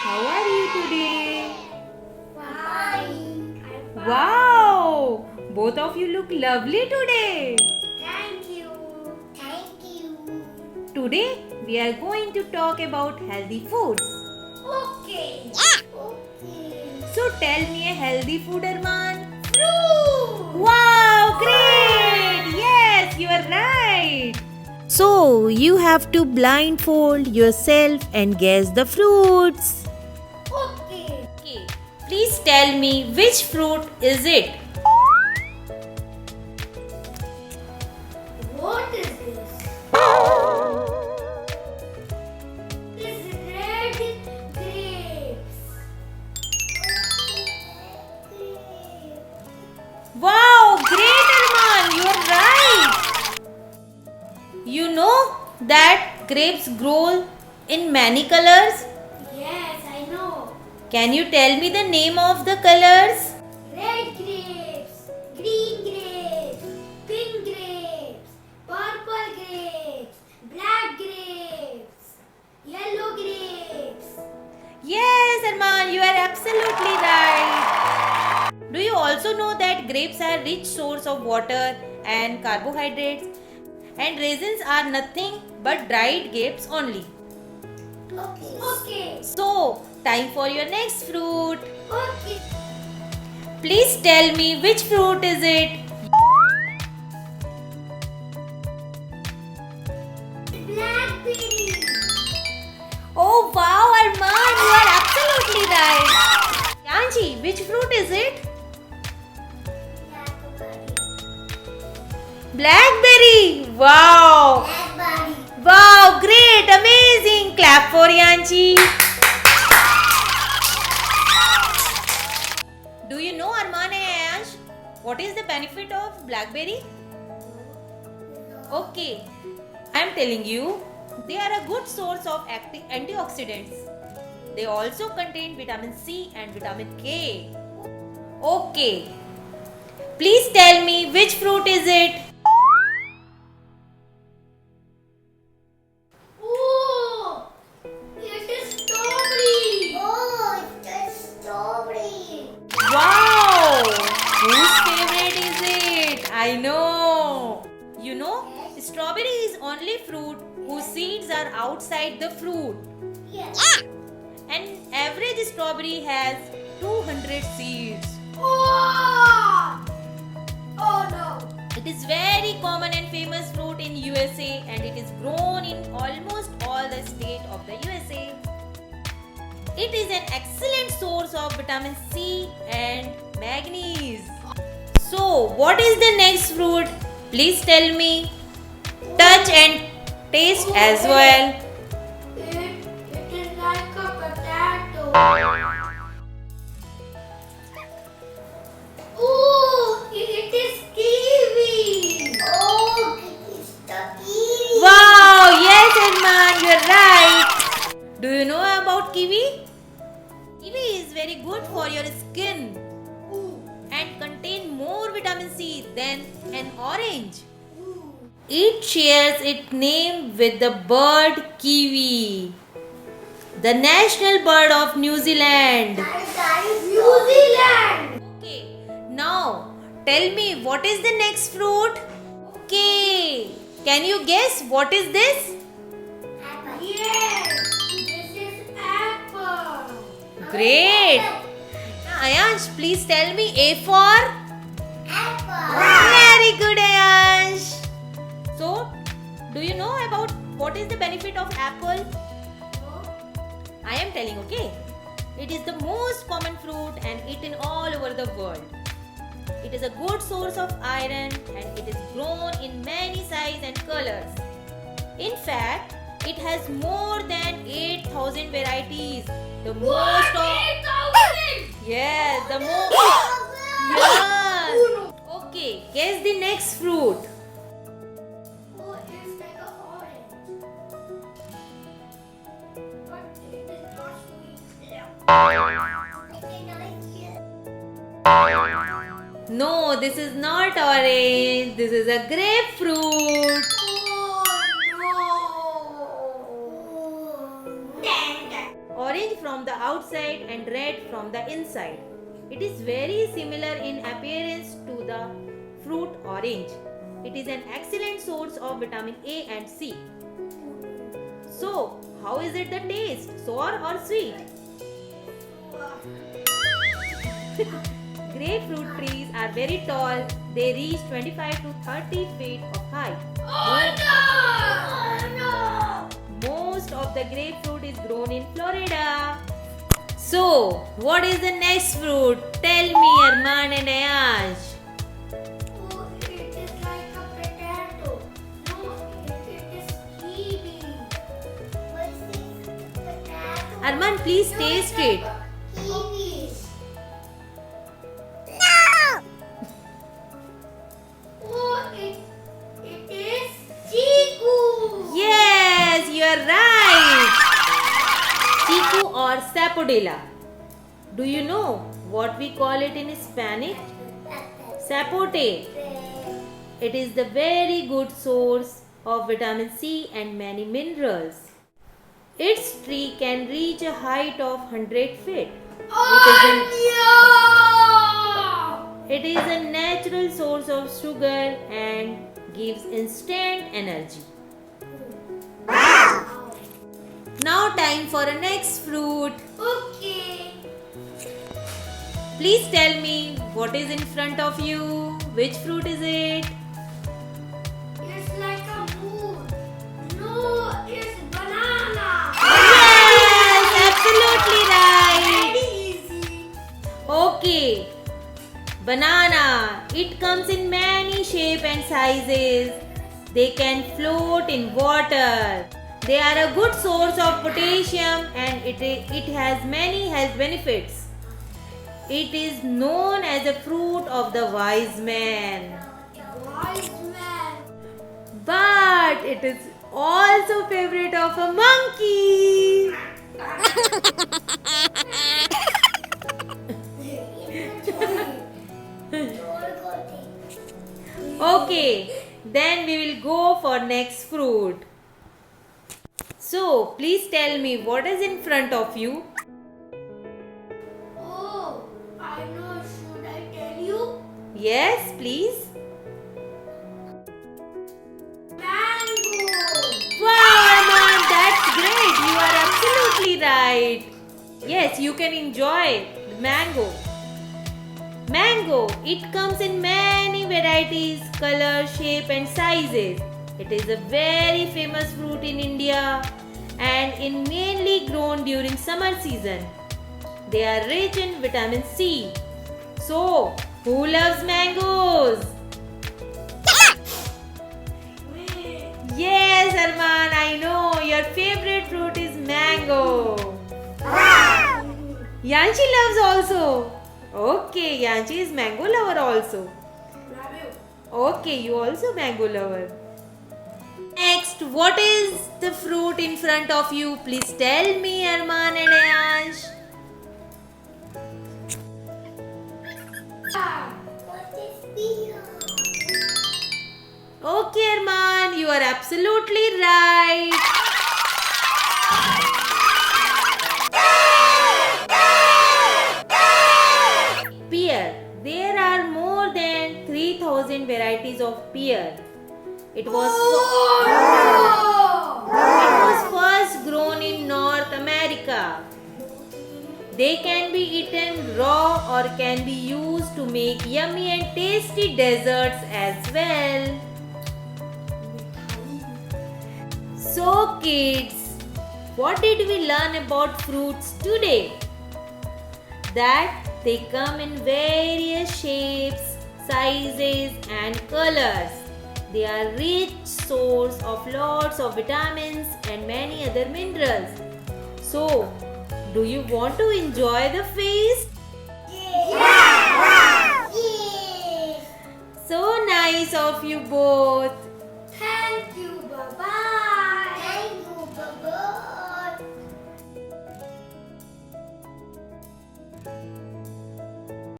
How are you today? Fine. I'm fine. Wow! Both of you look lovely today. Thank you. Thank you. Today we are going to talk about healthy foods. Okay. Okay. So tell me a healthy food, Arman. Fruit. Wow, great! Yes, you are right. So you have to blindfold yourself and guess the fruits. Okay. Okay, please tell me which fruit is it? What is this? This red grapes. Wow, great Arman, you are right. You know that grapes grow in many colors? Yes, I know. Can you tell me the name of the colors? Red grapes, green grapes, pink grapes, purple grapes, black grapes, yellow grapes. Yes, Arman, you are absolutely right. Do you also know that grapes are rich source of water and carbohydrates? And raisins are nothing but dried grapes only. Okay. Okay. So, time for your next fruit. Okay. Please tell me which fruit is it? Blackberry. Oh wow, Arman, you are absolutely right. Yanji, which fruit is it? Blackberry. Wow. Blackberry. Wow, great, amazing. Clap for Yanchi. Do you know, Arman and Ayash, what is the benefit of blackberry? Okay, I am telling you, they are a good source of antioxidants. They also contain vitamin C and vitamin K. Okay, please tell me which fruit is it? Oh, it is strawberry. Oh, it is strawberry. Wow! Whose favorite is it? I know. You know, strawberry is only fruit whose seeds are outside the fruit. Yes. And average strawberry has 200 seeds. Oh! Oh no. It is very common and famous fruit in USA and it is grown in almost all the states of the USA. It is an excellent source of vitamin C and manganese. So, what is the next fruit? Please tell me. Touch and taste as well. It is like a potato. Oh, it is kiwi. Oh, it is the kiwi. Wow, yes, Edman, you're right. Do you know about kiwi? Kiwi is very good for your skin and contain more vitamin C than an orange. It shares its name with the bird kiwi, the national bird of New Zealand. That is New Zealand. Okay, now tell me what is the next fruit? Okay, can you guess what is this? Apple. Yes, this is apple. Great. Ayansh, please tell me A for? Apple. Very good, Ayansh. So, do you know about what is the benefit of apple? I am telling, okay? It is the most common fruit and eaten all over the world. It is a good source of iron and it is grown in many sizes and colors. In fact, it has more than 8,000 varieties. The most of 8,000. yes, the most yes. Okay, guess the next fruit. Oh, it's like an orange. But it is not sweet. No, this is not orange. This is a grapefruit. Oh no! orange from the outside and red from the inside. It is very similar in appearance to the fruit orange. It is an excellent source of vitamin A and C. So, how is it the taste? Sour or sweet? Grapefruit trees are very tall. They reach 25 to 30 feet of height. Most of the grapefruit is grown in Florida. So, what is the next fruit? Tell me, Arman and Ayash. Oh, it is like a potato. No, it is kiwi. What is this? Potato. Arman, please taste it. Kiwi. No. Oh, it is chiku. Yes, you are right. Chiku or sapodilla. Do you know what we call it in Spanish? Sapote. It is the very good source of vitamin C and many minerals. Its tree can reach a height of 100 feet. It is a natural source of sugar and gives instant energy. Now time for a next fruit. Okay. Please tell me what is in front of you. Which fruit is it? It's like a moon. No, it's banana. Yes, absolutely right. Very easy. Okay. Banana. It comes in many shapes and sizes. They can float in water. They are a good source of potassium and it has many health benefits. It is known as a fruit of the wise man. Wise man. But it is also favorite of a monkey. Okay, then we will go for next fruit. So, please tell me what is in front of you? Oh, I know. Should I tell you? Yes, please. Mango. Wow, Arman, that's great. You are absolutely right. Yes, you can enjoy mango. Mango, it comes in many varieties, color, shape and sizes. It is a very famous fruit in India and is mainly grown during summer season. They are rich in vitamin C. So, who loves mangoes? Yes, Arman, I know your favorite fruit is mango. Yanshi loves also. Okay, Yanshi is mango lover also. Okay, you also mango lover. Next, what is the fruit in front of you? Please tell me, Arman and Ayash. What is pear? Okay, Arman, you are absolutely right. Pear. There are more than 3,000 varieties of pear. It was first grown in North America. They can be eaten raw or can be used to make yummy and tasty desserts as well. So kids, what did we learn about fruits today? That they come in various shapes, sizes and colors. They are rich source of lots of vitamins and many other minerals. So, do you want to enjoy the feast? Yes. So nice of you both. Thank you. Bye-bye.